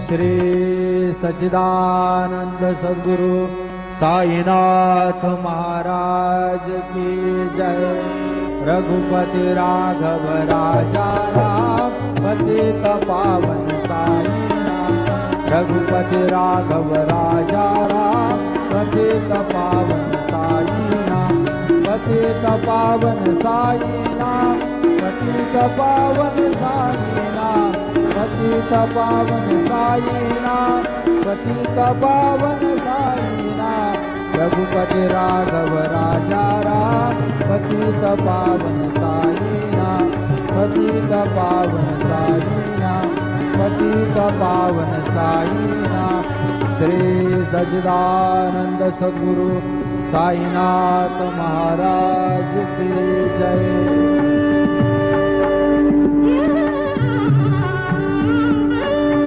श्री सच्चिदानंद सद्गुरु साईनाथ महाराज की जय। रघुपति राघव राजा राम पतित पावन साईनाथ। रघुपति राघव राजा राम पतित पावन साईनाथ। पतित पावन साईनाथ। पतित पावन साईनाथ। पतित पावन साईनाथ। पतित पावन साईनाथ। रघुपति राघव राजा राम पतित पावन साईनाथ। पतित पावन साईनाथ। पतित पावन साईनाथ। श्री सच्चिदानंद सद्गुरु साईनाथ महाराज की जय।